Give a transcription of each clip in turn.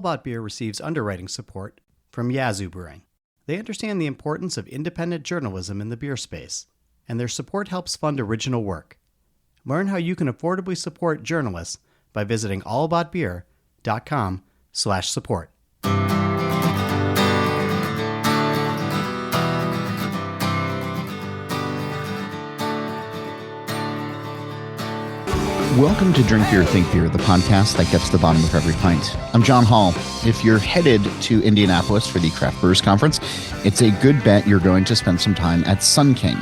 About Beer receives underwriting support from Yazoo Brewing. They understand the importance of independent journalism in the beer space, and their support helps fund original work. Learn how you can affordably support journalists by visiting allaboutbeer.com/support. Welcome to Drink Beer, Think Beer, the podcast that gets to the bottom of every pint. I'm John Holl. If you're headed to Indianapolis for the Craft Brewers Conference, it's a good bet you're going to spend some time at Sun King.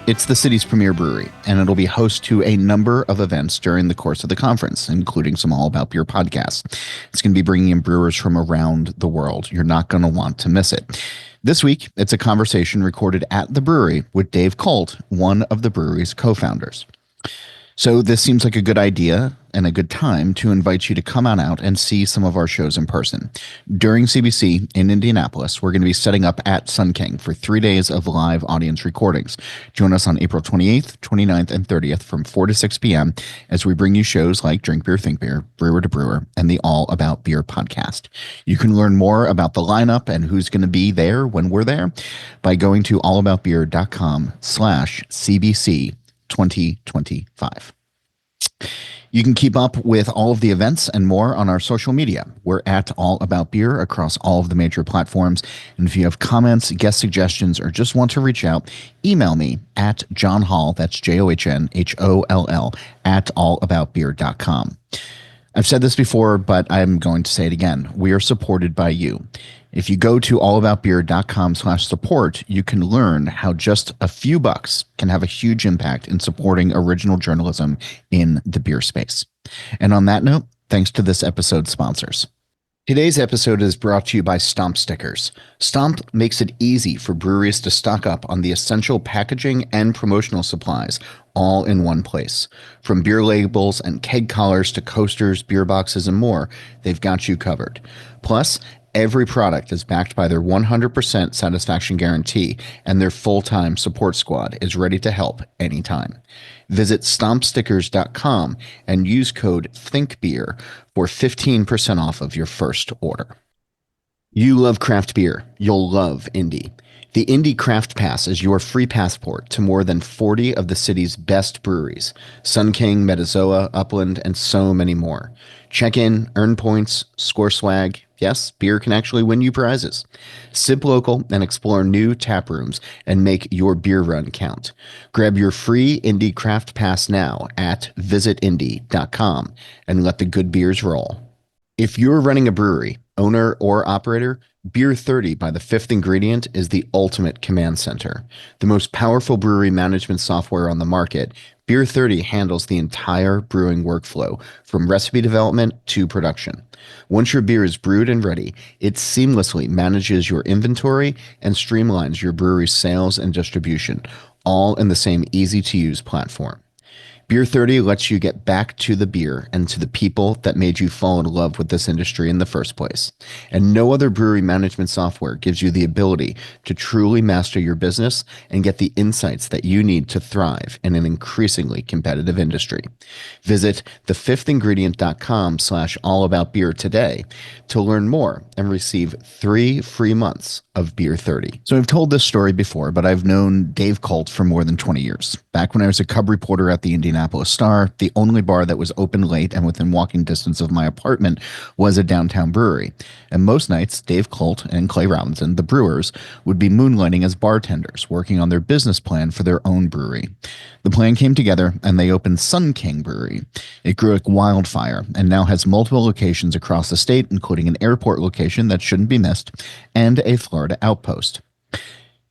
It's the city's premier brewery, and it'll be host to a number of events during the course of the conference, including some All About Beer podcasts. It's going to be bringing in brewers from around the world. You're not going to want to miss it. This week, it's a conversation recorded at the brewery with Dave Colt, one of the brewery's co-founders. So this seems like a good idea and a good time to invite you to come on out and see some of our shows in person. During CBC in Indianapolis, we're going to be setting up at Sun King for 3 days of live audience recordings. Join us on April 28th, 29th, and 30th from 4 to 6 p.m. as we bring you shows like Drink Beer, Think Beer, Brewer to Brewer, and the All About Beer podcast. You can learn more about the lineup and who's going to be there when we're there by going to allaboutbeer.com/CBC 2025. You can keep up with all of the events and more on our social media. We're at All About Beer across all of the major platforms. And if you have comments, guest suggestions, or just want to reach out, email me at John Holl, that's JOHNHOLL, at allaboutbeer.com. I've said this before, but I'm going to say it again. We are supported by you. If you go to allaboutbeer.com/support, you can learn how just a few bucks can have a huge impact in supporting original journalism in the beer space. And on that note, thanks to this episode's sponsors. Today's episode is brought to you by Stomp Stickers. Stomp makes it easy for breweries to stock up on the essential packaging and promotional supplies all in one place. From beer labels and keg collars to coasters, beer boxes, and more, they've got you covered. Plus, every product is backed by their 100% satisfaction guarantee, and their full-time support squad is ready to help anytime. Visit stompstickers.com and use code THINKBEER for 15% off of your first order. You love craft beer. You'll love Indy. The Indy Craft Pass is your free passport to more than 40 of the city's best breweries: Sun King, Metazoa, Upland, and so many more. Check in, earn points, score swag. Yes, beer can actually win you prizes. Sip local and explore new tap rooms and make your beer run count. Grab your free Indy Craft Pass now at visitindy.com and let the good beers roll. If you're running a brewery, owner or operator, Beer 30 by The Fifth Ingredient is the ultimate command center. The most powerful brewery management software on the market, Beer 30 handles the entire brewing workflow, from recipe development to production. Once your beer is brewed and ready, it seamlessly manages your inventory and streamlines your brewery's sales and distribution, all in the same easy-to-use platform. Beer 30 lets you get back to the beer and to the people that made you fall in love with this industry in the first place. And no other brewery management software gives you the ability to truly master your business and get the insights that you need to thrive in an increasingly competitive industry. Visit thefifthingredient.com/allaboutbeer today to learn more and receive 3 free months of Beer 30. So I've told this story before, but I've known Dave Colt for more than 20 years. Back when I was a cub reporter at the Indianapolis Star, the only bar that was open late and within walking distance of my apartment was a downtown brewery. And most nights, Dave Colt and Clay Robinson, the brewers, would be moonlighting as bartenders, working on their business plan for their own brewery. The plan came together and they opened Sun King Brewery. It grew like wildfire and now has multiple locations across the state, including an airport location that shouldn't be missed and a Florida outpost.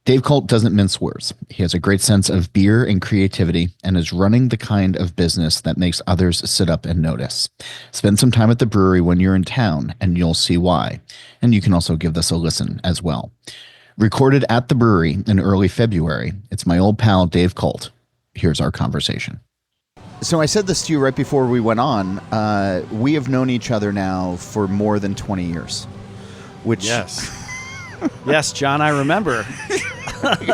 Dave Colt doesn't mince words. He has a great sense of beer and creativity and is running the kind of business that makes others sit up and notice. Spend some time at the brewery when you're in town and you'll see why. And you can also give this a listen as well. Recorded at the brewery in early February, it's my old pal Dave Colt. Here's our conversation. So I said this to you right before we went on. We have known each other now for more than 20 years. Which Yes. Yes, John, I remember.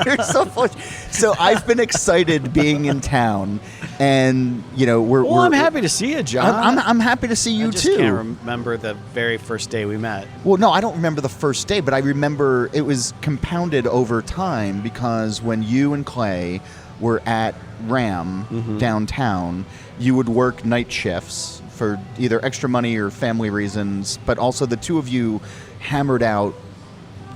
You're so funny. So I've been excited being in town And we're. Well, I'm happy to see you, John. I'm happy to see you I just too. can't remember the very first day we met. Well, no, I don't remember the first day, but I remember it was compounded over time because when you and Clay were at Ram downtown, you would work night shifts for either extra money or family reasons, but also the two of you hammered out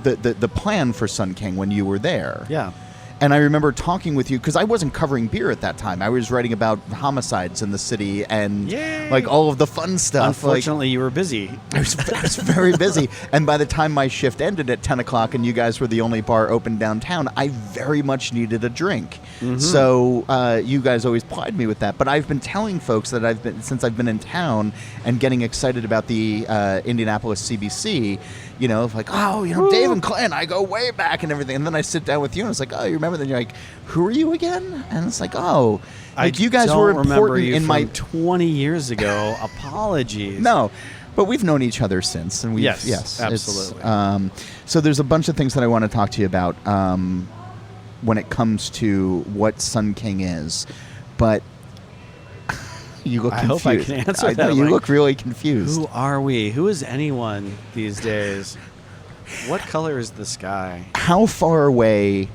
the plan for Sun King when you were there. Yeah. And I remember talking with you because I wasn't covering beer at that time. I was writing about homicides in the city and like all of the fun stuff. Unfortunately, you were busy. I was very busy. And by the time my shift ended at 10 o'clock and you guys were the only bar open downtown, I very much needed a drink. So you guys always plied me with that. But I've been telling folks that since I've been in town and getting excited about the Indianapolis CBC, like, Dave and Clay and I go way back and everything. And then I sit down with you and it's like, oh, you remember? Then you're like, who are you again? And it's like, oh, like you guys were important in my 20 years ago. Apologies. No, but we've known each other since, and yes, absolutely. So there's a bunch of things that I want to talk to you about when it comes to what Sun King is, but you look confused. I hope I can answer that. I know, you look really confused. Who are we? Who is anyone these days? What color is the sky? How far away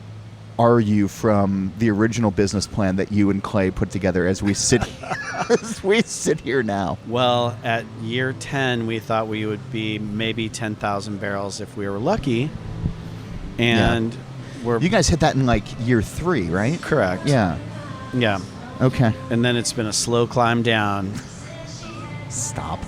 are you from the original business plan that you and Clay put together as we sit here now? Well, at year 10, we thought we would be maybe 10,000 barrels if we were lucky. And you guys hit that in like year 3, right? Correct. Yeah. Yeah. Okay. And then it's been a slow climb down. Stop.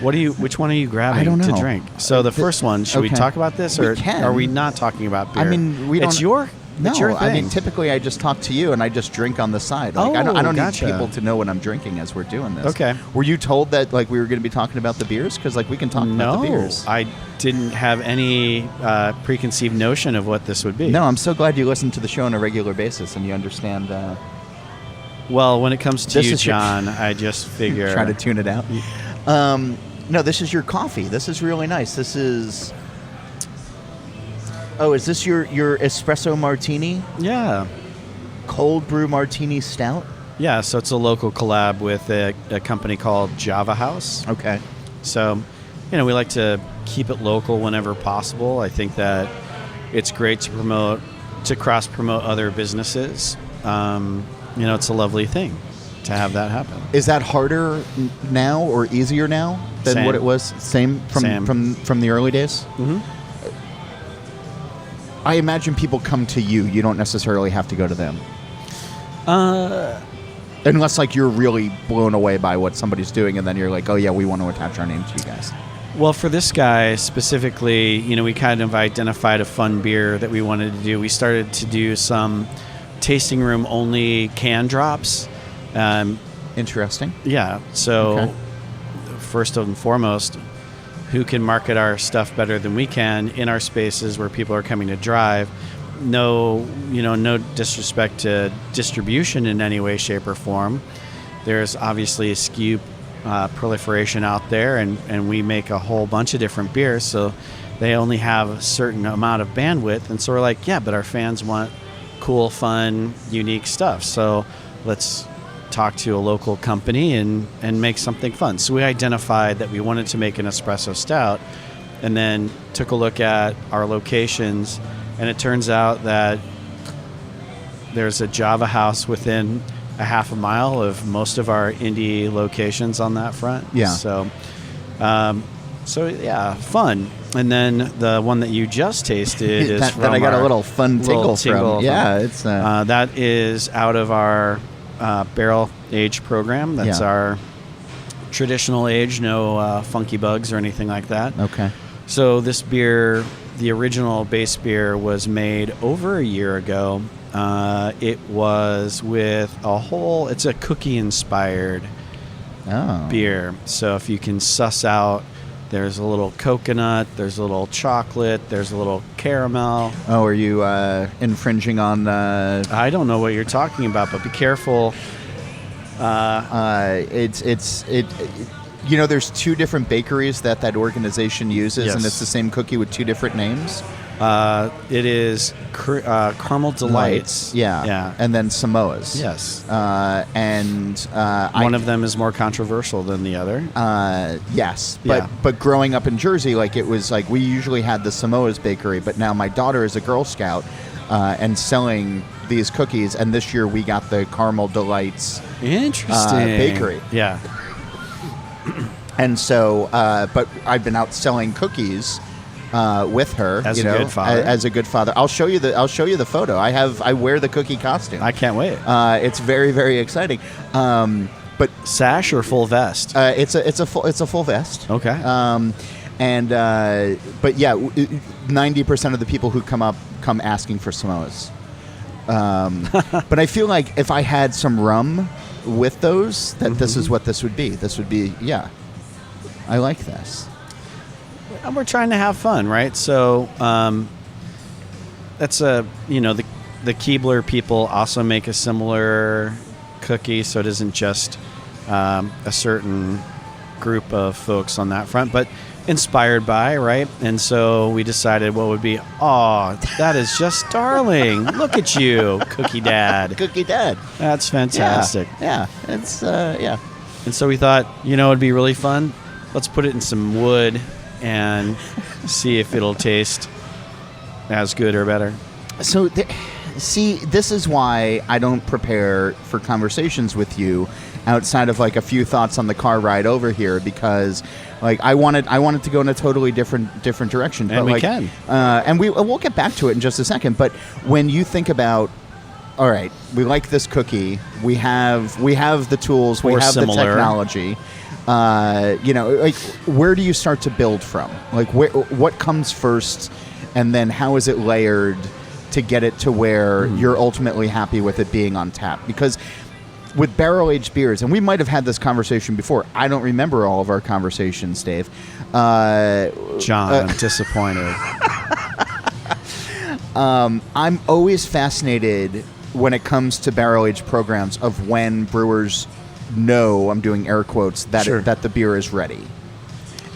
Which one are you grabbing I don't know. to drink? So the first one, should we talk about this, or are we not talking about beer? I mean, we don't. It's your thing. I mean, typically I just talk to you and I just drink on the side. Like, I don't gotcha. need people to know what I'm drinking as we're doing this. Okay. Were you told that like we were going to be talking about the beers? Because like we can talk about the beers. I didn't have any preconceived notion of what this would be. No, I'm so glad you listen to the show on a regular basis and you understand. Well, when it comes to you, John, I just figure try to tune it out. No, this is your coffee. This is really nice. This is. Oh, is this your espresso martini? Yeah. Cold brew martini stout? Yeah, so it's a local collab with a company called Java House. Okay. So, we like to keep it local whenever possible. I think that it's great to cross-promote other businesses. It's a lovely thing to have that happen. Is that harder now or easier now than what it was? Same from the early days? Mm-hmm. I imagine people come to you. You don't necessarily have to go to them. Unless like you're really blown away by what somebody's doing and then you're like, oh yeah, we want to attach our name to you guys. Well, for this guy specifically, we kind of identified a fun beer that we wanted to do. We started to do some tasting room only can drops. Interesting. Yeah. So first and foremost, who can market our stuff better than we can in our spaces where people are coming to drive? No disrespect to distribution in any way, shape, or form. There's obviously a SKU proliferation out there, and we make a whole bunch of different beers, so they only have a certain amount of bandwidth. And so we're like, yeah, but our fans want cool, fun, unique stuff. So let's talk to a local company and make something fun. So we identified that we wanted to make an espresso stout and then took a look at our locations, and it turns out that there's a Java House within a half a mile of most of our Indy locations on that front. Yeah. So yeah, fun. And then the one that you just tasted is that I got a little fun tingle from. Yeah, it's that is out of our barrel age program. That's our traditional age, no funky bugs or anything like that. Okay. So this beer, the original base beer, was made over a year ago. It was with a Holl. It's a cookie-inspired beer. So if you can suss out, there's a little coconut, there's a little chocolate, there's a little caramel. Oh, are you infringing on? I don't know what you're talking about, but be careful. there's two different bakeries that organization uses, Yes. and it's the same cookie with two different names. It is Caramel Delights. Yeah. And then Samoas. Yes. One of them is more controversial than the other. Yes. Yeah. But growing up in Jersey, like it was like we usually had the Samoas bakery, but now my daughter is a Girl Scout and selling these cookies, and this year we got the Caramel Delights bakery. Yeah. And so, but I've been out selling cookies with her As a good father. As a good father. I'll show you the photo. I wear the cookie costume. I can't wait. It's very, very exciting. But Sash or full vest? it's a full vest. Okay. But yeah, 90% of the people who come asking for Samoas. But I feel like if I had some rum with those, that this is what this would be. This would be, yeah. I like this. And we're trying to have fun, right? So that's the Keebler people also make a similar cookie, so it isn't just a certain group of folks on that front, but inspired by, right? And so we decided what would be, that is just darling. Look at you, Cookie Dad. Cookie Dad. That's fantastic. Yeah. It's, yeah. And so we thought, it'd be really fun. Let's put it in some wood and see if it'll taste as good or better. So, this is why I don't prepare for conversations with you outside of like a few thoughts on the car ride over here, because like I wanted to go in a totally different direction. And but we can. And we'll get back to it in just a second. But when you think about, all right, we like this cookie, we have the tools, we Or have similar. the technology. Like where do you start to build from? Like what comes first, and then how is it layered to get it to where you're ultimately happy with it being on tap? Because with barrel-aged beers, and we might have had this conversation before. I don't remember all of our conversations, Dave. John, I'm disappointed. I'm always fascinated when it comes to barrel-aged programs of when brewers know, I'm doing air quotes, that Sure. that the beer is ready.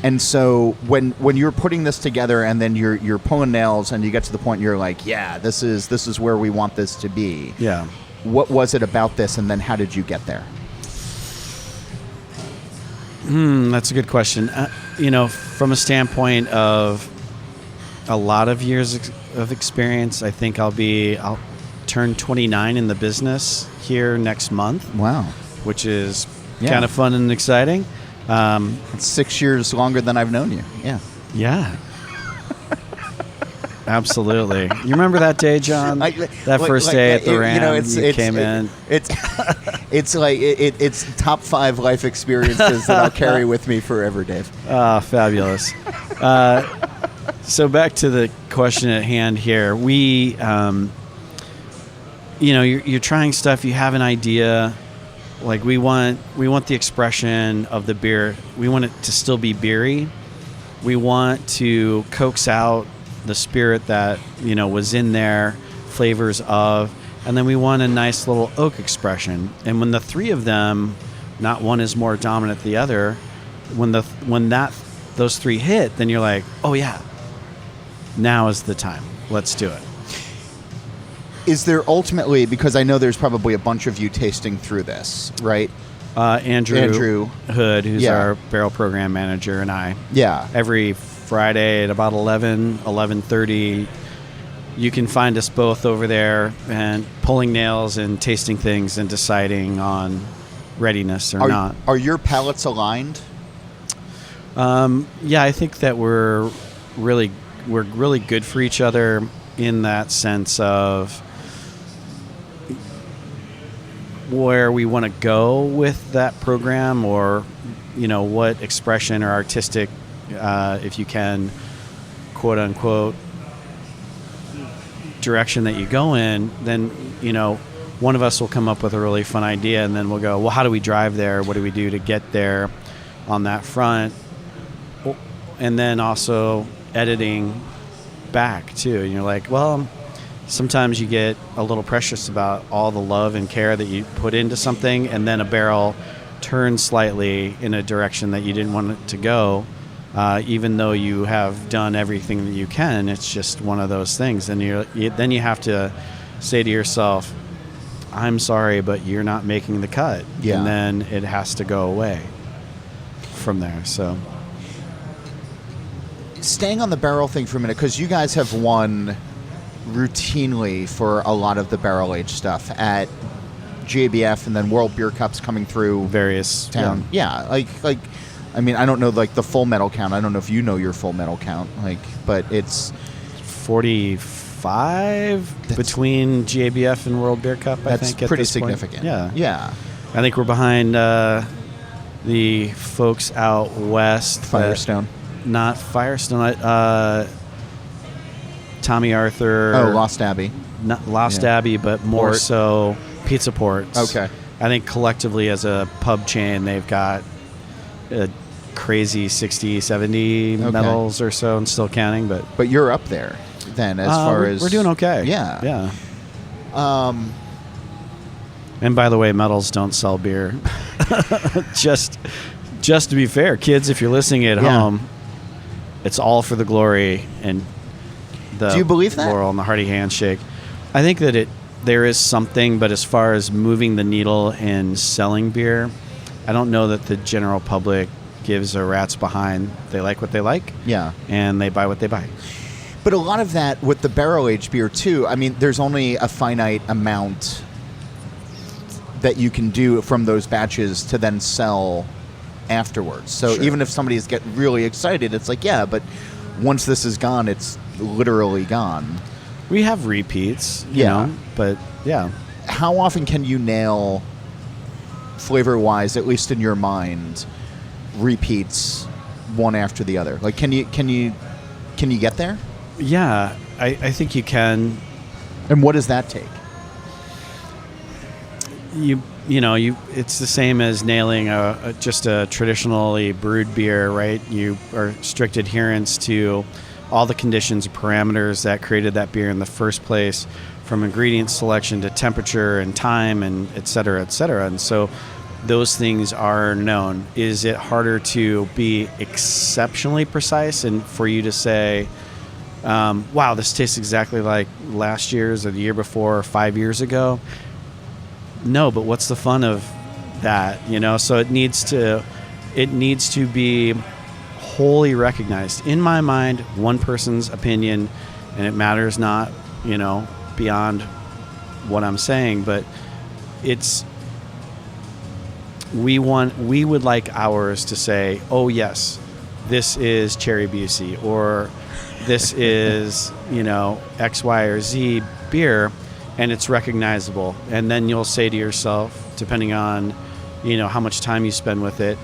And so when you're putting this together and then you're pulling nails and you get to the point you're like, yeah, this is where we want this to be. Yeah. What was it about this, and then how did you get there? That's a good question. From a standpoint of a lot of years of experience, I think I'll turn 29 in the business here next month. Wow. Which is Yeah. kind of fun and exciting. It's 6 years longer than I've known you. Yeah. Yeah. Absolutely. You remember that day, John? That first day at the Ram, you came in. It's like it's top 5 life experiences that I'll carry with me forever, Dave. Fabulous. So back to the question at hand here. We, you're trying stuff. You have an idea. Like we want the expression of the beer. We want it to still be beery. We want to coax out the spirit that was in there, flavors of, and then we want a nice little oak expression. And when the three of them, not one is more dominant than the other, when those three hit, then you're like, oh yeah, now is the time. Let's do it. Is there ultimately, because I know there's probably a bunch of you tasting through this, right? Andrew Hood, who's Yeah. our barrel program manager, and I. Yeah. Every Friday at about 11:30, you can find us both over there and pulling nails and tasting things and deciding on readiness or not. Are your palates aligned? Yeah, I think that we're really good for each other in that sense of where we want to go with that program, or what expression or artistic, if you can, quote unquote, direction that you go in. Then one of us will come up with a really fun idea, and then we'll go, well, how do we drive there? What do we do to get there on that front? And then also editing back too, and you're like, well, sometimes you get a little precious about all the love and care that you put into something, and then a barrel turn slightly in a direction that you didn't want it to go, even though you have done everything that you can. It's just one of those things. And then you have to say to yourself, I'm sorry, but you're not making the cut. Yeah. And then it has to go away from there. So staying on the barrel thing for a minute, because you guys have won routinely for a lot of the barrel age stuff at GABF, and then World Beer Cups coming through various town. Yeah, like I mean, I don't know like the full medal count. I don't know if you know your full medal count, but it's 45 between GABF and World Beer Cup. I think that's pretty at this point. significant. Yeah. I think we're behind the folks out west. Firestone. Not Firestone. Tommy Arthur. Oh, Lost Abbey. Not Lost Abbey, but more Port. so Pizza Ports. Okay. I think collectively as a pub chain, they've got a crazy 60, 70 medals or so, and still counting. But you're up there then as far as... We're doing okay. Yeah. And by the way, medals don't sell beer. just to be fair, kids, if you're listening at home, it's all for the glory and the Do you believe that? laurel and the hearty handshake. I think that there is something, but as far as moving the needle in selling beer, I don't know that the general public gives a rat's behind. They like what they like, and they buy what they buy. But a lot of that with the barrel-aged beer, too, I mean, there's only a finite amount that you can do from those batches to then sell afterwards. So even if somebody's get really excited, it's like, but once this is gone, it's literally gone. We have repeats, you know, but How often can you nail, flavor-wise, at least in your mind, repeats one after the other? Like, can you get there? Yeah, I think you can. And what does that take? It's the same as nailing just a traditionally brewed beer, right? You are strict adherence to all the conditions and parameters that created that beer in the first place, from ingredient selection to temperature and time and et cetera, et cetera. And so those things are known. Is it harder to be exceptionally precise and for you to say, wow, this tastes exactly like last year's or the year before or 5 years ago? No, but what's the fun of that? So it needs to be wholly recognized. In my mind, one person's opinion, and it matters not, beyond what I'm saying, but we would like ours to say, oh yes, this is Cherry Busey, or this is, X, Y, or Z beer, and it's recognizable. And then you'll say to yourself, depending on, how much time you spend with it,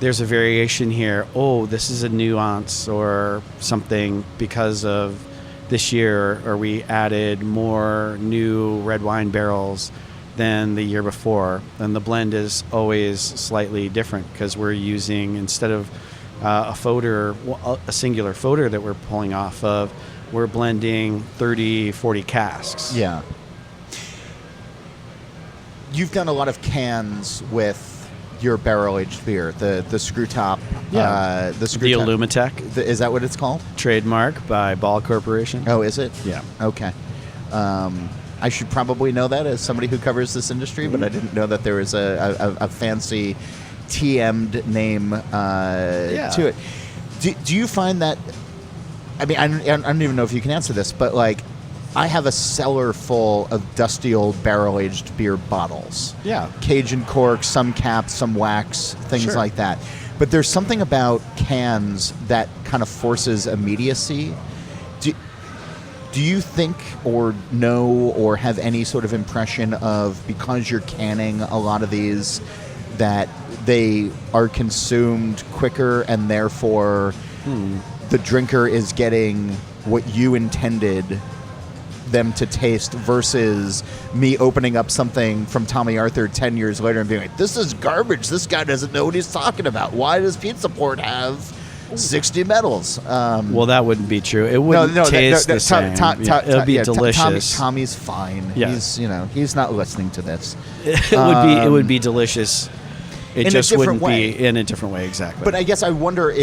there's a variation here. Oh, this is a nuance or something because of this year, or we added more new red wine barrels than the year before. And the blend is always slightly different because we're using, instead of a singular foeder that we're pulling off of, we're blending 30, 40 casks. Yeah. You've done a lot of cans with your barrel-aged beer, the screw top. The Illumitech. Is that what it's called? Trademark by Ball Corporation. Oh, is it? Yeah. Okay. I should probably know that as somebody who covers this industry, but I didn't know that there was a fancy TM'd name to it. Do you find that... I mean, I don't even know if you can answer this, but like, I have a cellar full of dusty old barrel-aged beer bottles. Yeah. Cajun corks, some caps, some wax, things like that. But there's something about cans that kind of forces immediacy. Do you think or know or have any sort of impression of, because you're canning a lot of these, that they are consumed quicker and therefore the drinker is getting what you intended them to taste, versus me opening up something from Tommy Arthur 10 years later and being like, this is garbage. This guy doesn't know what he's talking about. Why does Pizza Port have 60 medals? Well, that wouldn't be true. It wouldn't taste the same. It would be delicious. Tommy's fine. Yeah. He's not listening to this. It would be delicious. It in just a different wouldn't way. be in a different way, exactly. But I guess I wonder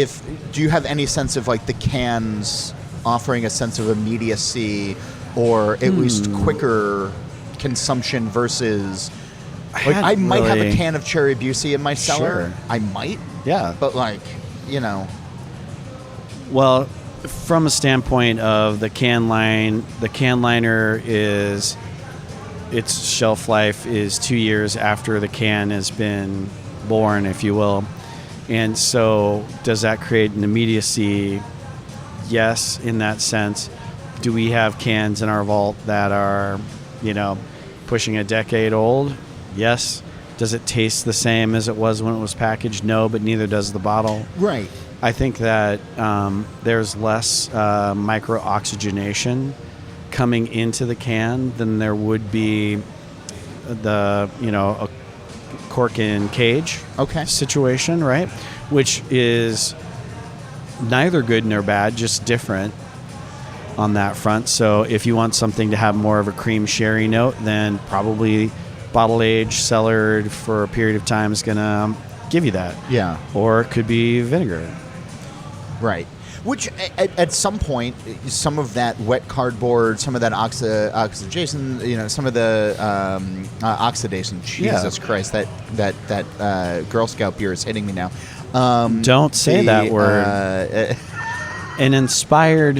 do you have any sense of like the cans offering a sense of immediacy or at least quicker consumption versus... Like, I might have a can of Cherry Busey in my cellar. Sure. I might. Yeah. But like, you know... Well, from a standpoint of the can liner is... Its shelf life is 2 years after the can has been born, if you will. And so does that create an immediacy? Yes, in that sense. Do we have cans in our vault that are, pushing a decade old? Yes. Does it taste the same as it was when it was packaged? No, but neither does the bottle. Right. I think that there's less micro-oxygenation coming into the can than there would be a cork and cage situation, right? Which is neither good nor bad, just different on that front. So if you want something to have more of a cream sherry note, then probably bottle aged, cellared for a period of time is going to give you that. Yeah. Or it could be vinegar. Right. Which, at some point, some of that wet cardboard, some of that oxidation, some of the oxidation. Jesus Christ, that Girl Scout beer is hitting me now. Don't say that word. And inspired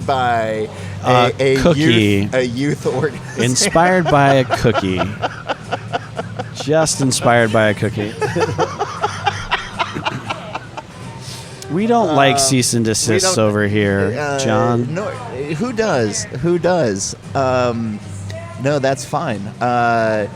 by a cookie, a youth organization. Inspired by a cookie. Just inspired by a cookie. We don't like cease and desists over here, John. No, who does? No, that's fine. But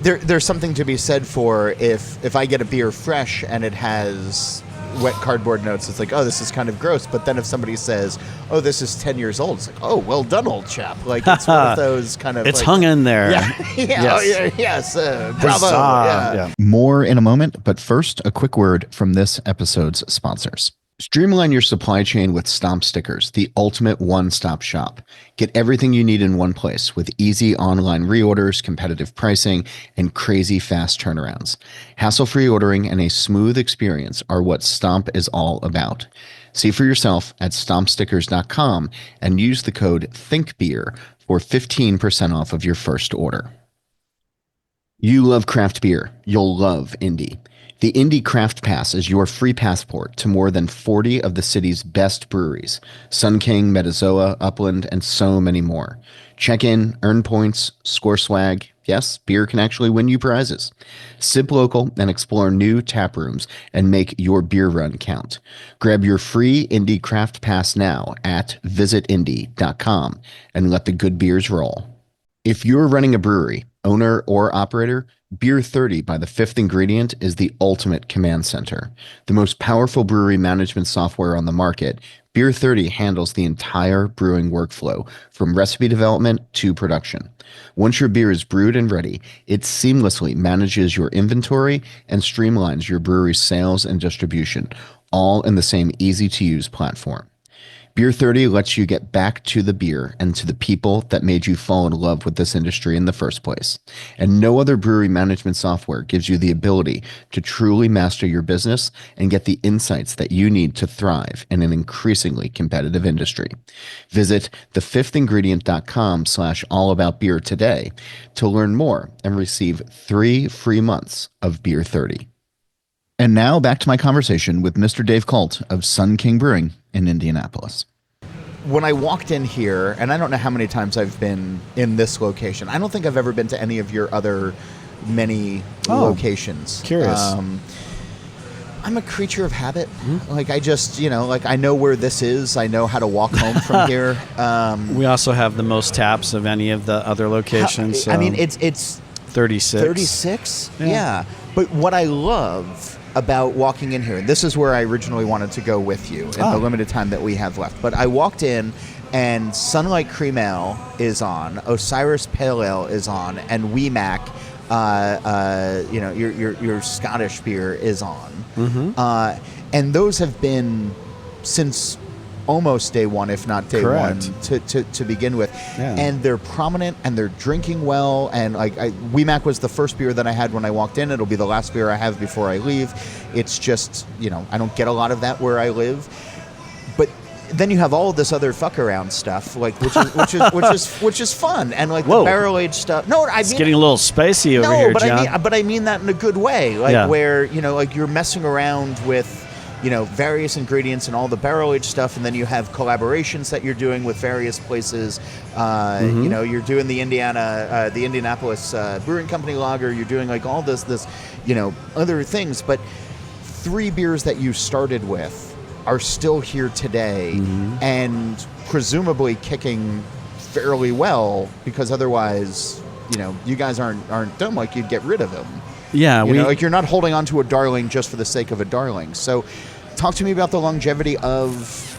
there's something to be said for if I get a beer fresh and it has wet cardboard notes, it's like, oh, this is kind of gross. But then if somebody says, oh, this is 10 years old, it's like, oh, well done, old chap. Like, it's one of those kind of... It's like, hung in there. Yeah. Yes. Oh, yeah, yes. Bravo. Yeah. More in a moment, but first, a quick word from this episode's sponsors. Streamline your supply chain with Stomp Stickers, the ultimate one-stop shop. Get everything you need in one place with easy online reorders, competitive pricing, and crazy fast turnarounds. Hassle-free ordering and a smooth experience are what Stomp is all about. See for yourself at stompstickers.com and use the code THINKBEER for 15% off of your first order. You love craft beer. You'll love Indy. The Indy Craft Pass is your free passport to more than 40 of the city's best breweries: Sun King, Metazoa, Upland, and so many more. Check in, earn points, score swag. Yes, beer can actually win you prizes. Sip local and explore new tap rooms and make your beer run count. Grab your free Indy Craft Pass now at visitindy.com and let the good beers roll. If you're running a brewery, owner or operator, Beer 30 by The Fifth Ingredient is the ultimate command center. The most powerful brewery management software on the market, Beer 30 handles the entire brewing workflow, from recipe development to production. Once your beer is brewed and ready, it seamlessly manages your inventory and streamlines your brewery's sales and distribution, all in the same easy-to-use platform. Beer 30 lets you get back to the beer and to the people that made you fall in love with this industry in the first place. And no other brewery management software gives you the ability to truly master your business and get the insights that you need to thrive in an increasingly competitive industry. Visit thefifthingredient.com/allaboutbeer today to learn more and receive 3 free months of Beer 30. And now back to my conversation with Mr. Dave Colt of Sun King Brewing in Indianapolis. When I walked in here, and I don't know how many times I've been in this location. I don't think I've ever been to any of your other many locations. Curious. I'm a creature of habit. Mm-hmm. Like, I just, I know where this is. I know how to walk home from here. We also have the most taps of any of the other locations. I mean, it's 36. 36? Yeah. But what I love about walking in here, and this is where I originally wanted to go with you in the limited time that we have left. But I walked in, and Sunlight Cream Ale is on, Osiris Pale Ale is on, and Weemac, your Scottish beer is on. Mm-hmm. And those have been since almost day one, if not day Correct. one, to begin with. Yeah. And they're prominent and they're drinking well. And like WeMac was the first beer that I had when I walked in. It'll be the last beer I have before I leave. It's just, I don't get a lot of that where I live. But then you have all of this other fuck around stuff, like which is fun, and like Whoa. the barrel aged stuff. No, I It's mean, getting a little spicy over here, but John. I mean that in a good way, like where like you're messing around with various ingredients and all the barrel aged stuff, and then you have collaborations that you're doing with various places. You're doing the Indianapolis Brewing Company lager. You're doing like all this other things, but 3 beers that you started with are still here today and presumably kicking fairly well, because otherwise, you guys aren't dumb, like you'd get rid of them. Yeah, like you're not holding on to a darling just for the sake of a darling. So talk to me about the longevity of,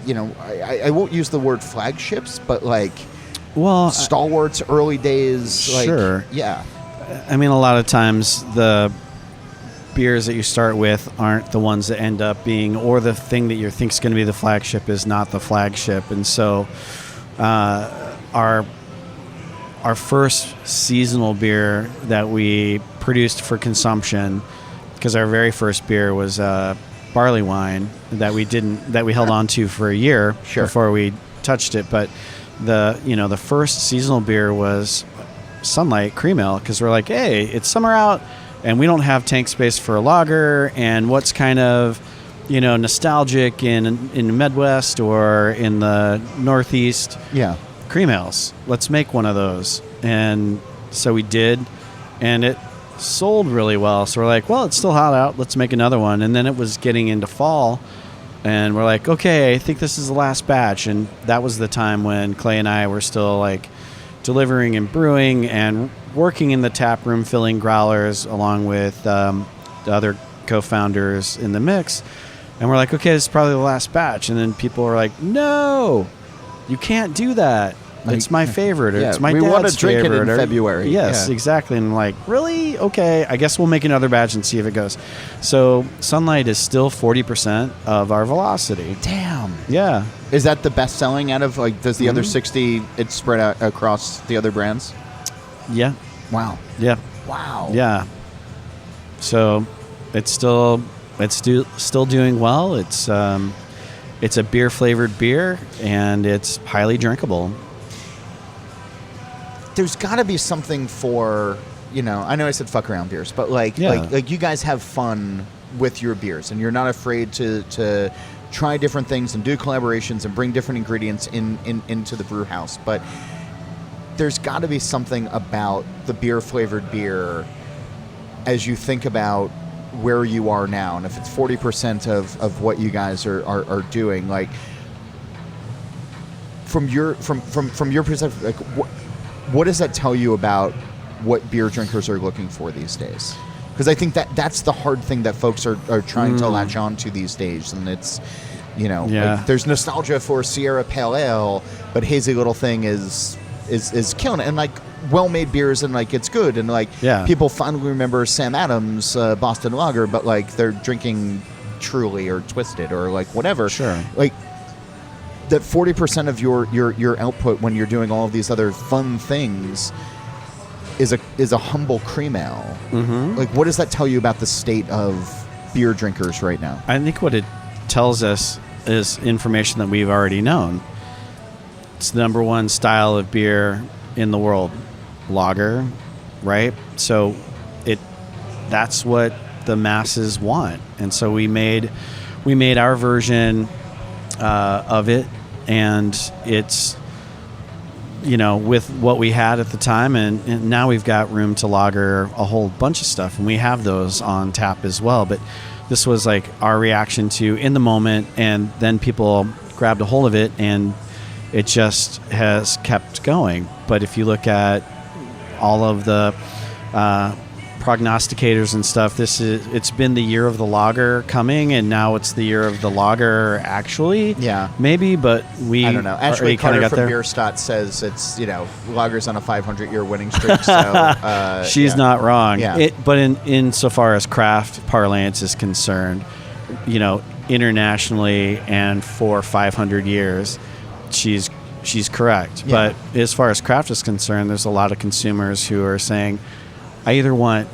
I won't use the word flagships, but like stalwarts, early days. Like, sure. Yeah. I mean, a lot of times the beers that you start with aren't the ones that end up being, or the thing that you think is going to be the flagship is not the flagship. And so our first seasonal beer that we produced for consumption, because our very first beer was barley wine that we held on to for a year before we touched it. But the first seasonal beer was Sunlight Cream Ale, because we're like, hey, it's summer out and we don't have tank space for a lager, and what's kind of nostalgic in the Midwest or in the Northeast? Yeah. Cream ales. Let's make one of those. And so we did, and it sold really well. So we're like, well, it's still hot out. Let's make another one. And then it was getting into fall, and we're like, okay, I think this is the last batch. And that was the time when Clay and I were still like delivering and brewing and working in the tap room, filling growlers along with the other co-founders in the mix. And we're like, okay, this is probably the last batch. And then people were like, no, you can't do that. It's my favorite. Or it's my dad's favorite. We want to drink it in February. Yes, exactly. And I'm like, really? Okay, I guess we'll make another batch and see if it goes. So Sunlight is still 40% of our velocity. Damn. Yeah. Is that the best selling out of, like, does the other 60, it's spread out across the other brands? Yeah. Wow. Yeah. Wow. Yeah. So it's still doing well. It's a beer flavored beer, and it's highly drinkable. There's got to be something for, I know I said fuck around beers, but like you guys have fun with your beers, and you're not afraid to try different things and do collaborations and bring different ingredients into the brew house. But there's got to be something about the beer flavored beer as you think about where you are now, and if it's 40% of what you guys are doing, like from your perspective, like what does that tell you about what beer drinkers are looking for these days? Because I think that's the hard thing that folks are trying to latch on to these days, and it's like, there's nostalgia for Sierra Pale Ale, but Hazy Little Thing is killing it, and like well-made beers, and like it's good, and like people fondly remember Sam Adams Boston Lager, but like they're drinking Truly or Twisted or like whatever. Sure. Like that 40% of your output when you're doing all of these other fun things is a humble cream ale. Mm-hmm. Like, what does that tell you about the state of beer drinkers right now? I think what it tells us is information that we've already known. It's the number one style of beer in the world, lager, right? So that's what the masses want, and so we made our version of it, and it's with what we had at the time, and now we've got room to lager a whole bunch of stuff, and we have those on tap as well. But this was like our reaction to in the moment, and then people grabbed a hold of it, and it just has kept going. But if you look at all of the prognosticators and stuff, it's been the year of the lager coming, and now it's the year of the lager actually. Yeah, maybe, but I don't know. Ashley Carter from Bierstadt says it's lager's on a 500-year winning streak. So she's not wrong. Yeah, but in so far as craft parlance is concerned, in internationally and for 500 years, she's correct. But as far as craft is concerned, there's a lot of consumers who are saying, I either want,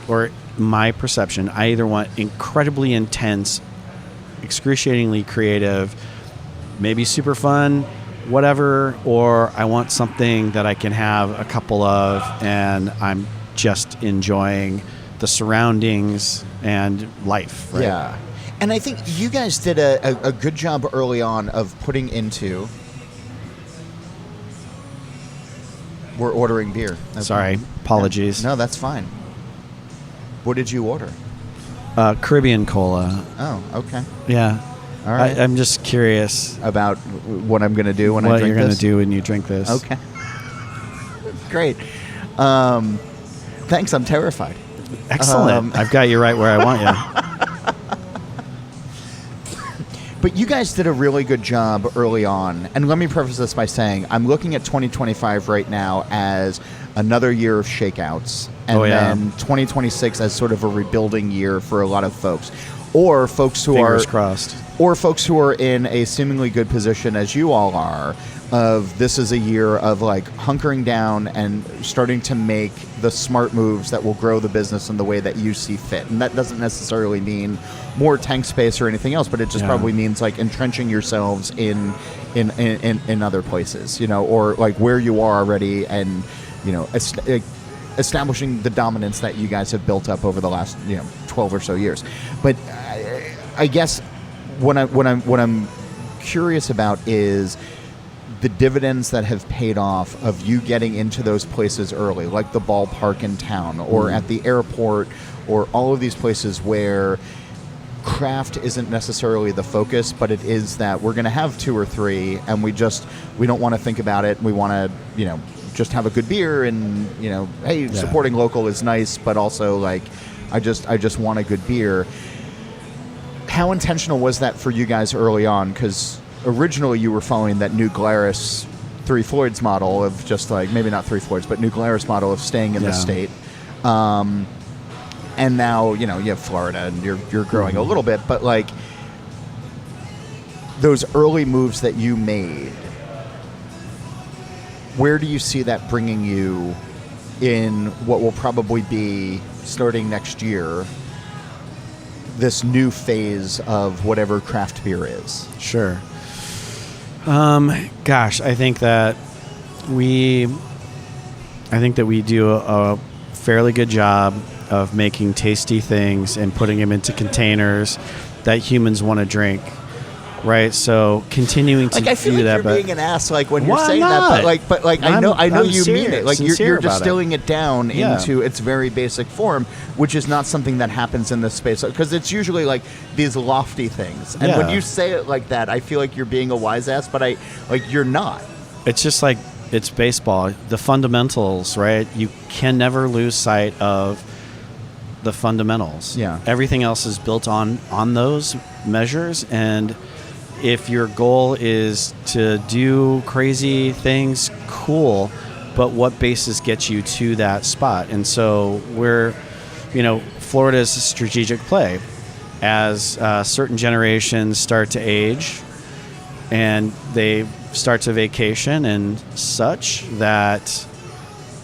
or my perception, I either want incredibly intense, excruciatingly creative, maybe super fun, whatever, or I want something that I can have a couple of and I'm just enjoying the surroundings and life. Right? Yeah. And I think you guys did a good job early on of putting into... We're ordering beer. Sorry, apologies. No, that's fine. What did you order? Caribbean cola. Oh, okay. Yeah. All right. I'm just curious about what I'm going to do when I drink this? What you're going to do when you drink this. Okay. Great. Thanks, I'm terrified. Excellent. I've got you right where I want you. But you guys did a really good job early on. And let me preface this by saying I'm looking at 2025 right now as another year of shakeouts. And then 2026 as sort of a rebuilding year for a lot of folks. Or folks who Fingers crossed. Or folks who are in a seemingly good position, as you all are, of this is a year of like hunkering down and starting to make the smart moves that will grow the business in the way that you see fit. And that doesn't necessarily mean more tank space or anything else, but it just probably means like entrenching yourselves in other places, you know, or like where you are already, and you know, establishing the dominance that you guys have built up over the last 12 or so years. But I guess what I'm curious about is the dividends that have paid off of you getting into those places early, like the ballpark in town or at the airport, or all of these places where craft isn't necessarily the focus, but it is that we're going to have 2 or 3 and we don't want to think about it. We want to, just have a good beer and, hey, supporting local is nice, but also like, I just want a good beer. How intentional was that for you guys early on? Because originally you were following that New Glarus 3 Floyds model of just like, maybe not 3 Floyds, but New Glarus model of staying in the state. And now, you have Florida and you're growing a little bit, but like those early moves that you made, where do you see that bringing you in what will probably be, starting next year, this new phase of whatever craft beer is? Sure. Gosh, I think that we do a fairly good job of making tasty things and putting them into containers that humans want to drink. Right, so continuing to I feel do like that, you're but being an ass, like when you're why saying not? that, but I know I'm you mean it. Like sincere you're distilling it down Yeah. into its very basic form, which is not something that happens in this space, because it's usually like these lofty things. And when you say it like that, I feel like you're being a wise ass, but you're not. It's just like it's baseball. The fundamentals, right? You can never lose sight of the fundamentals. Yeah. Everything else is built on those measures, and if your goal is to do crazy things, cool, but what basis gets you to that spot? And so Florida's a strategic play. As certain generations start to age and they start to vacation and such, that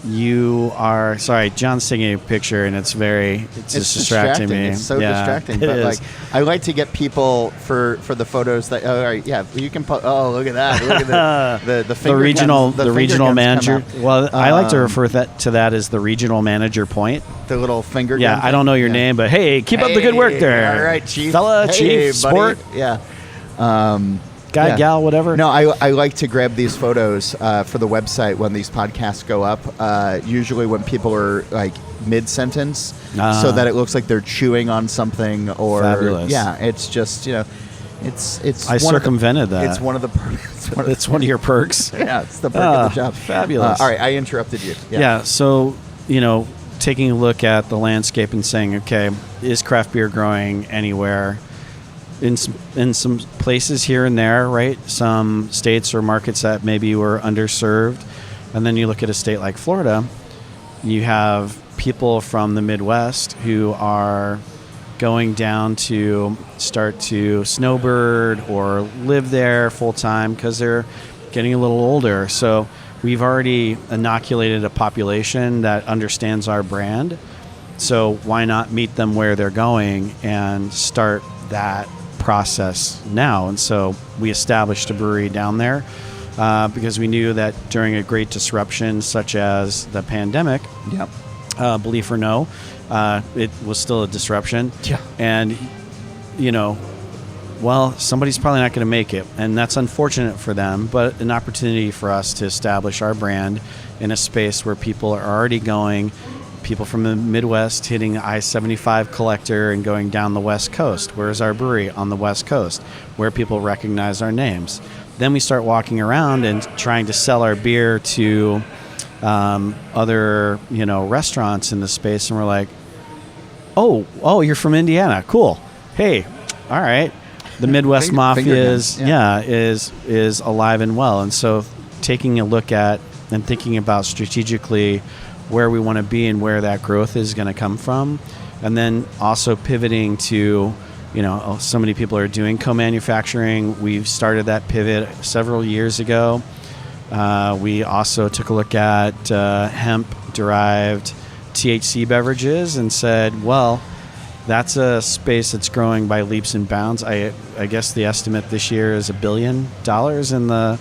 you are... Sorry, John's taking a picture and it's just distracting me. It's so distracting. But like, I like to get people for the photos that... Oh, all right, yeah, you can put... Oh, look at that. Look at the finger the regional manager. Well, I like to refer to that as the regional manager point. The little finger. Yeah, I don't know your name, but hey, keep up the good work there. All right, chief. Fella, chief, sport. Buddy. Yeah. Guy, gal, whatever. No, I like to grab these photos for the website when these podcasts go up, usually when people are like mid-sentence, so that it looks like they're chewing on something. Or fabulous. Yeah, it's just, it's I circumvented that. It's one of the perks. It's one of your perks. Yeah, it's the perk of the job. Fabulous. All right, I interrupted you. Yeah, so, taking a look at the landscape and saying, okay, is craft beer growing anywhere? In some places here and there, right? Some states or markets that maybe were underserved. And then you look at a state like Florida, you have people from the Midwest who are going down to start to snowbird or live there full time because they're getting a little older. So we've already inoculated a population that understands our brand. So why not meet them where they're going and start that process now? And so we established a brewery down there because we knew that during a great disruption such as the pandemic, believe or no, it was still a disruption. Yeah. And, somebody's probably not going to make it. And that's unfortunate for them, but an opportunity for us to establish our brand in a space where people are already going. People from the Midwest hitting I-75 collector and going down the West Coast. Where's our brewery? On the West Coast, where people recognize our names. Then we start walking around and trying to sell our beer to other, restaurants in the space, and we're like, oh, you're from Indiana, cool. Hey, all right. The Midwest Mafia is alive and well, and so taking a look at and thinking about strategically where we want to be and where that growth is going to come from. And then also pivoting to, so many people are doing co-manufacturing. We've started that pivot several years ago. We also took a look at hemp-derived THC beverages and said, well, that's a space that's growing by leaps and bounds. I guess the estimate this year is $1 billion in the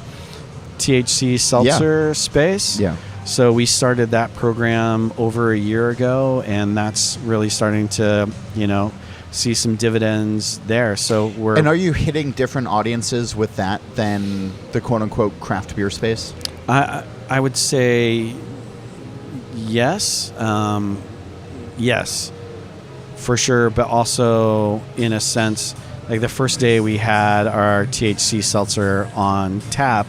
THC seltzer space. Yeah. So we started that program over a year ago, and that's really starting to, see some dividends there. So And are you hitting different audiences with that than the quote-unquote craft beer space? I would say yes. Yes, for sure. But also in a sense, like the first day we had our THC seltzer on tap,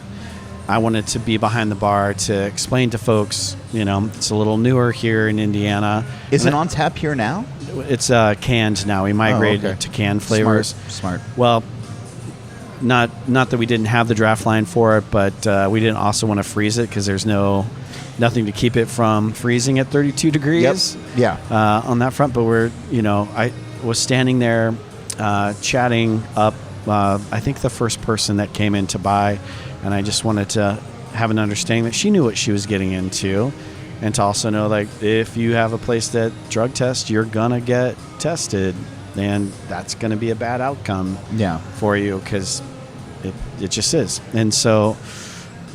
I wanted to be behind the bar to explain to folks, it's a little newer here in Indiana. Is it on tap here now? It's canned now. We migrated to canned flavors. Smart. Well, not that we didn't have the draft line for it, but we didn't also want to freeze it because there's nothing to keep it from freezing at 32 degrees. Yep. Yeah. On that front, but I was standing there chatting up. I think the first person that came in to buy. And I just wanted to have an understanding that she knew what she was getting into, and to also know, like, if you have a place that drug tests, you're going to get tested, and that's going to be a bad outcome for you because it just is. And so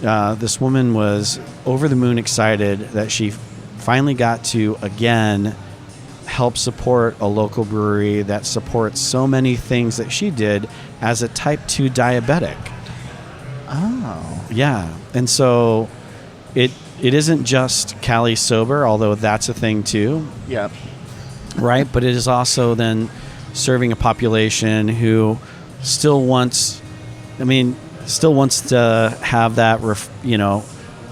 this woman was over the moon excited that she finally got to, again, help support a local brewery that supports so many things that she did as a type 2 diabetic. Oh. Yeah. And so it isn't just Cali sober, although that's a thing too. Yeah. Right? But it is also then serving a population who still wants to have that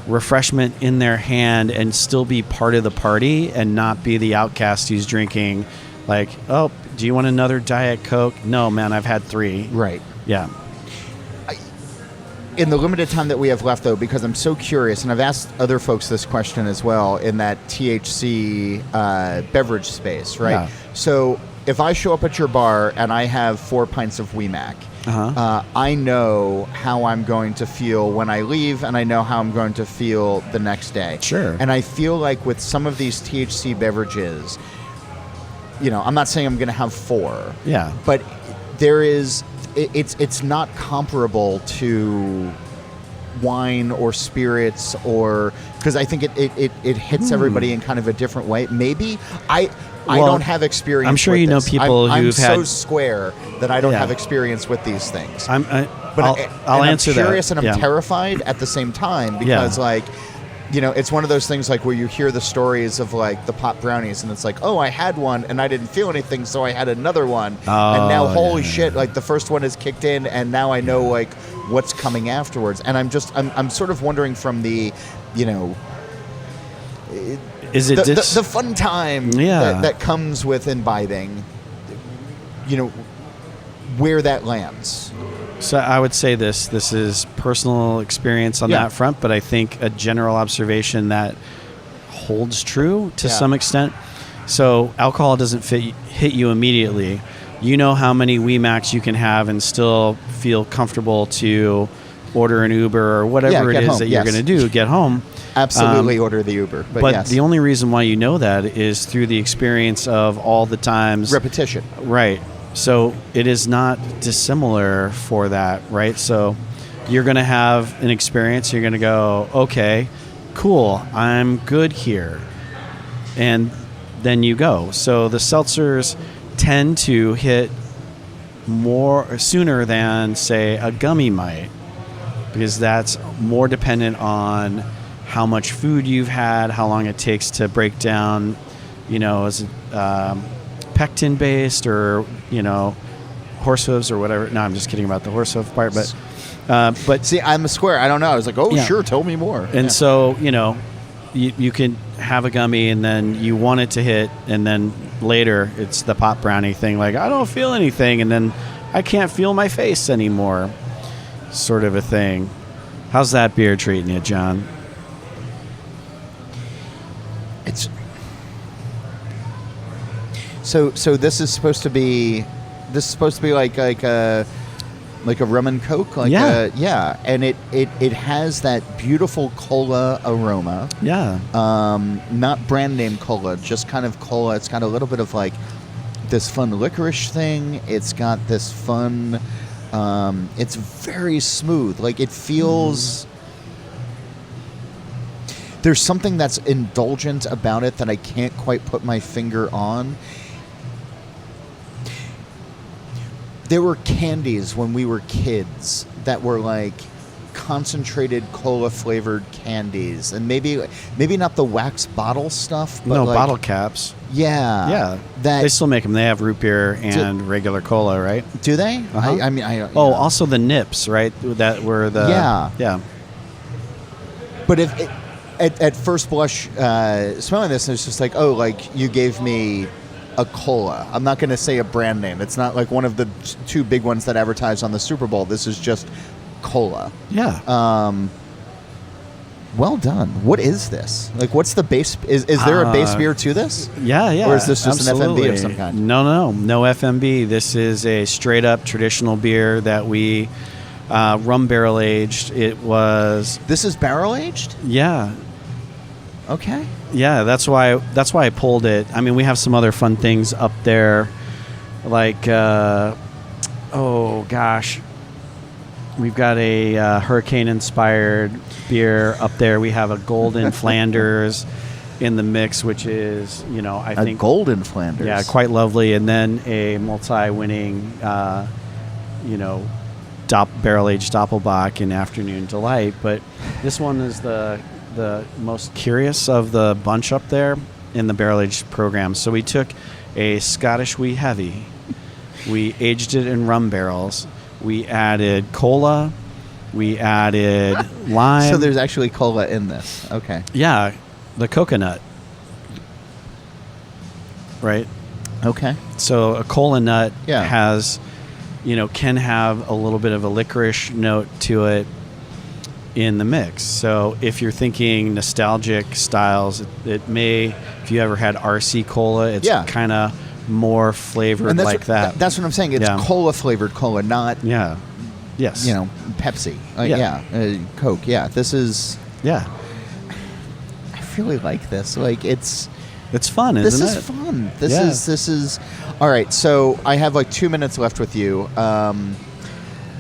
refreshment in their hand and still be part of the party and not be the outcast who's drinking like, oh, do you want another Diet Coke? No, man, I've had 3. Right. Yeah. In the limited time that we have left, though, because I'm so curious, and I've asked other folks this question as well in that THC beverage space, right? Yeah. So if I show up at your bar and I have 4 pints of WeMac, I know how I'm going to feel when I leave, and I know how I'm going to feel the next day. Sure. And I feel like with some of these THC beverages, I'm not saying I'm going to have 4. Yeah. But there is... It's not comparable to wine or spirits, or because I think it hits everybody in kind of a different way. Maybe I don't have experience. I'm sure with know this. people I'm who've had so square that I don't have experience with these things. I'll answer that. I'm curious and I'm Yeah. terrified at the same time because it's one of those things like where you hear the stories of like the pop brownies and it's like, oh, I had one and I didn't feel anything, so I had another one. And now, holy shit, like the first one is kicked in and now I know like what's coming afterwards. And I'm sort of wondering from the, is it the fun time that comes with imbibing, where that lands. So I would say this is personal experience on that front, but I think a general observation that holds true to some extent. So alcohol doesn't hit you immediately. You know how many Weemacs you can have and still feel comfortable to order an Uber or whatever it is that you're going to do, get home. Absolutely order the Uber. But yes. The only reason why you know that is through the experience of all the times. Repetition. Right. So it is not dissimilar for that, right? So you're going to have an experience. You're going to go, okay, cool, I'm good here. And then you go. So the seltzers tend to hit more sooner than, say, a gummy might, because that's more dependent on how much food you've had, how long it takes to break down, is it pectin based or, horse hooves or whatever. No, I'm just kidding about the horse hoof part, but see, I'm a square. I don't know. I was like, sure, tell me more. And so, you can have a gummy and then you want it to hit, and then later it's the pop brownie thing, like, I don't feel anything, and then I can't feel my face anymore, sort of a thing. How's that beer treating you, John? It's so this is supposed to be like a rum and coke, and it has that beautiful cola aroma. Not brand name cola, just kind of cola. It's got a little bit of like this fun licorice thing. It's got this fun. It's very smooth. Like it feels. There's something that's indulgent about it that I can't quite put my finger on. There were candies when we were kids that were like concentrated cola flavored candies, and maybe not the wax bottle stuff, but bottle caps. Yeah. They still make them. They have root beer and regular cola, right? Do they? Uh-huh. Also the nips, right? That were the yeah. But if at first blush, smelling this, it's just like, you gave me a cola. I'm not going to say a brand name. It's not like one of the two big ones that advertise on the Super Bowl. This is just cola. Yeah. Well done. What is this? Like, what's the base? Is there a base beer to this? Yeah. Or is this just absolutely. an FMB of some kind? No FMB. This is a straight up traditional beer that we rum barrel aged. This is barrel aged? Yeah. Okay. Yeah, that's why I pulled it. I mean, we have some other fun things up there, like we've got a hurricane-inspired beer up there. We have a Golden Flanders in the mix, which is, I think... A Golden Flanders. Yeah, quite lovely. And then a multi-winning, barrel-aged Doppelbock in Afternoon Delight. But this one is the most curious of the bunch up there in the barrel-aged program. So we took a Scottish Wee Heavy. We aged it in rum barrels. We added cola. We added lime. So there's actually cola in this. Okay. Yeah, the coconut. Right? Okay. So a cola nut has, can have a little bit of a licorice note to it in the mix. So if you're thinking nostalgic styles, it may, if you ever had RC Cola, it's kind of more flavored like that. That's what I'm saying. It's cola flavored cola, not yes, Pepsi. Coke. Yeah, this is. Yeah, I really like this. Like it's fun, isn't it? This is fun. This is. All right, so I have like 2 minutes left with you.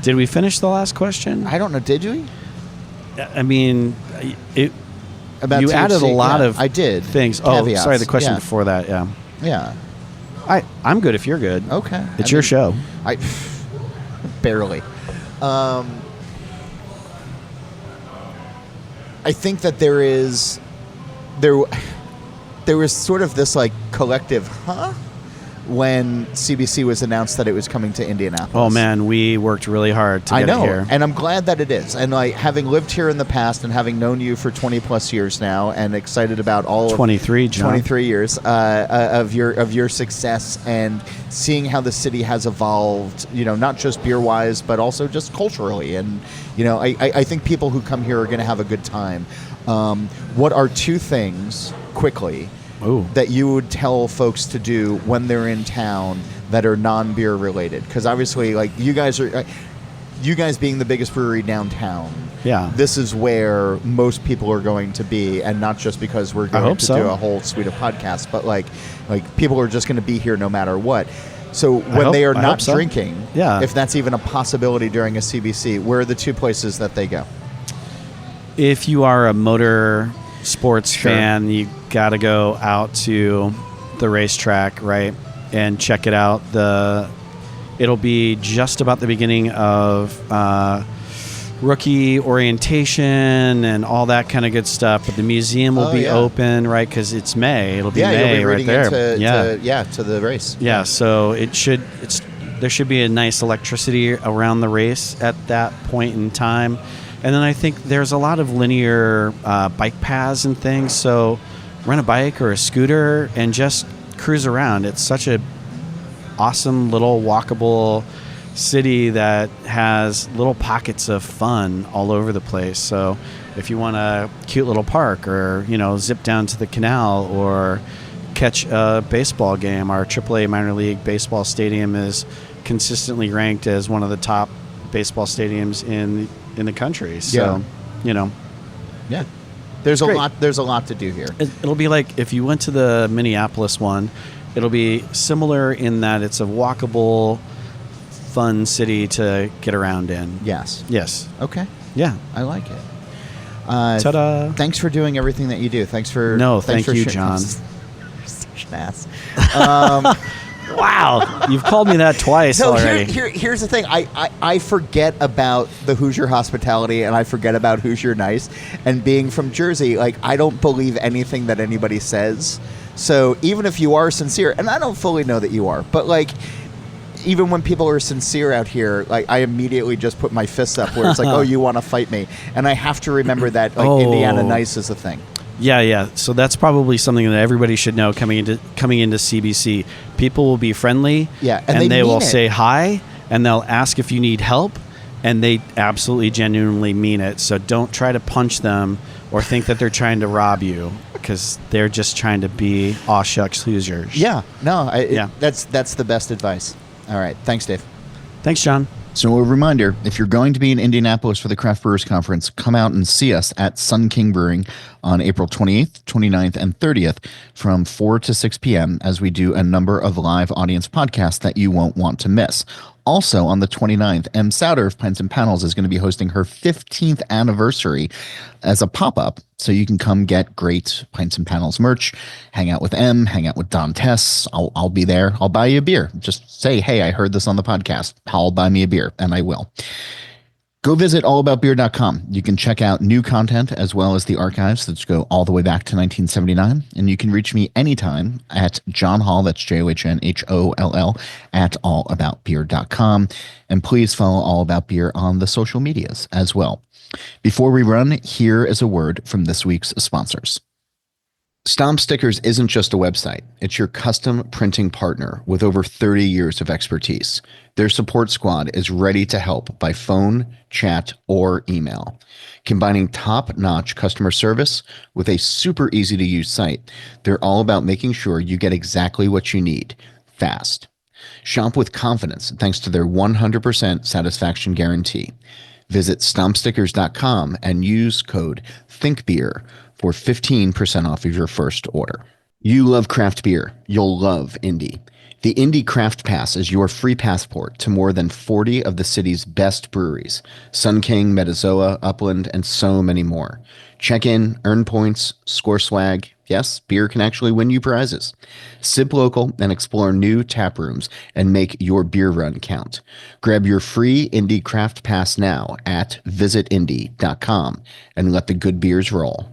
Did we finish the last question? I don't know. Did we? I mean, you added a lot of things. Caveats. Oh, sorry, the question before that, Yeah. I'm good if you're good. Okay. It's your show. Barely. I think that there was sort of this like collective, when CBC was announced that it was coming to Indianapolis. Oh man, we worked really hard to get it here. And I'm glad that it is. And like having lived here in the past and having known you for 20 plus years now, and excited about all 23 years of your success, and seeing how the city has evolved, not just beer wise, but also just culturally. And I think people who come here are going to have a good time. What are two things quickly Ooh. that you would tell folks to do when they're in town that are non-beer related? Because obviously, like, you guys being the biggest brewery downtown, Yeah. this is where most people are going to be, and not just because we're going to do a whole suite of podcasts, but like people are just going to be here no matter what. So when they are not drinking, if that's even a possibility during a CBC, where are the two places that they go? If you are a motor sports fan, you got to go out to the racetrack, right, and check it out. It'll be just about the beginning of rookie orientation and all that kind of good stuff. But the museum will be open, right, because it's May. It'll be May, you'll be right there. To the race. Yeah, so there should be a nice electricity around the race at that point in time. And then I think there's a lot of linear bike paths and things. So rent a bike or a scooter and just cruise around. It's such a awesome little walkable city that has little pockets of fun all over the place. So if you want a cute little park, or zip down to the canal, or catch a baseball game, our AAA minor league baseball stadium is consistently ranked as one of the top baseball stadiums in the country. So there's a lot to do here. It'll be like if you went to the Minneapolis one. It'll be similar in that it's a walkable, fun city to get around in. Yes. Okay. Yeah. I like it. Ta-da. Thanks for doing everything that you do. Thank you, John. Such an ass. Wow. You've called me that twice already. Here's the thing. I forget about the Hoosier hospitality, and I forget about Hoosier Nice. And being from Jersey, like, I don't believe anything that anybody says. So even if you are sincere, and I don't fully know that you are, but like, even when people are sincere out here, like, I immediately just put my fists up where it's like, oh, you want to fight me. And I have to remember that, like, Indiana Nice is a thing. Yeah. So that's probably something that everybody should know coming into CBC. People will be friendly. Yeah, and they will say hi, and they'll ask if you need help, and they absolutely genuinely mean it. So don't try to punch them or think that they're trying to rob you, because they're just trying to be aw shucks Hoosiers. Yeah. No, that's the best advice. All right. Thanks, Dave. Thanks, John. So a reminder, if you're going to be in Indianapolis for the Craft Brewers Conference, come out and see us at Sun King Brewing on April 28th, 29th, and 30th from 4 to 6 p.m. as we do a number of live audience podcasts that you won't want to miss. Also on the 29th, M. Souter of Pints and Panels is going to be hosting her 15th anniversary as a pop-up. So you can come get great Pints and Panels merch, hang out with M, hang out with Don Tess. I'll be there. I'll buy you a beer. Just say, hey, I heard this on the podcast. I'll buy me a beer, and I will. Go visit allaboutbeer.com. You can check out new content as well as the archives that go all the way back to 1979. And you can reach me anytime at John Holl, that's JOHNHOLL, at allaboutbeer.com. And please follow All About Beer on the social medias as well. Before we run, here is a word from this week's sponsors. Stomp Stickers isn't just a website. It's your custom printing partner with over 30 years of expertise. Their support squad is ready to help by phone, chat, or email. Combining top-notch customer service with a super easy-to-use site, they're all about making sure you get exactly what you need, fast. Shop with confidence thanks to their 100% satisfaction guarantee. Visit stompstickers.com and use code ThinkBeer for 15% off of your first order. You love craft beer. You'll love Indy. The Indy Craft Pass is your free passport to more than 40 of the city's best breweries. Sun King, Metazoa, Upland, and so many more. Check in, earn points, score swag. Yes, beer can actually win you prizes. Sip local and explore new tap rooms and make your beer run count. Grab your free Indy Craft Pass now at visitindy.com and let the good beers roll.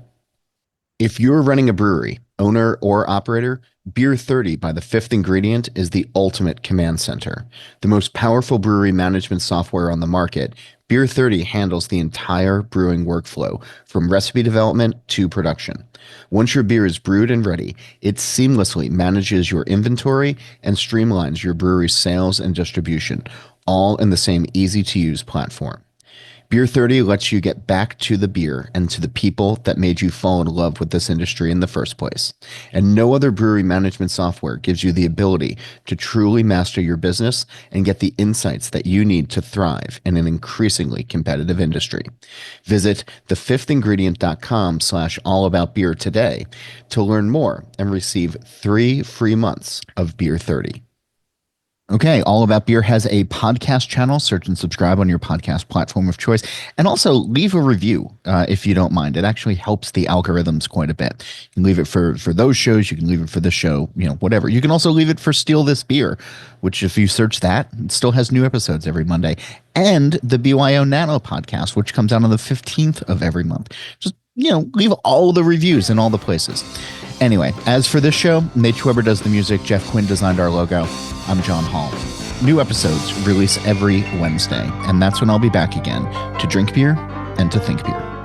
If you're running a brewery, owner or operator, Beer 30 by the Fifth Ingredient is the ultimate command center. The most powerful brewery management software on the market, Beer 30 handles the entire brewing workflow from recipe development to production. Once your beer is brewed and ready, it seamlessly manages your inventory and streamlines your brewery's sales and distribution, all in the same easy-to-use platform. Beer 30 lets you get back to the beer and to the people that made you fall in love with this industry in the first place. And no other brewery management software gives you the ability to truly master your business and get the insights that you need to thrive in an increasingly competitive industry. Visit thefifthingredient.com/allaboutbeer today to learn more and receive 3 free months of Beer 30. Okay, All About Beer has a podcast channel. Search and subscribe on your podcast platform of choice. And also leave a review if you don't mind. It actually helps the algorithms quite a bit. You can leave it for those shows. You can leave it for this show, whatever. You can also leave it for Steal This Beer, which if you search that, it still has new episodes every Monday. And the BYO Nano podcast, which comes out on the 15th of every month. Just, leave all the reviews in all the places. Anyway, as for this show, Nate Weber does the music. Jeff Quinn designed our logo. I'm John Holl. New episodes release every Wednesday, and that's when I'll be back again to drink beer and to think beer.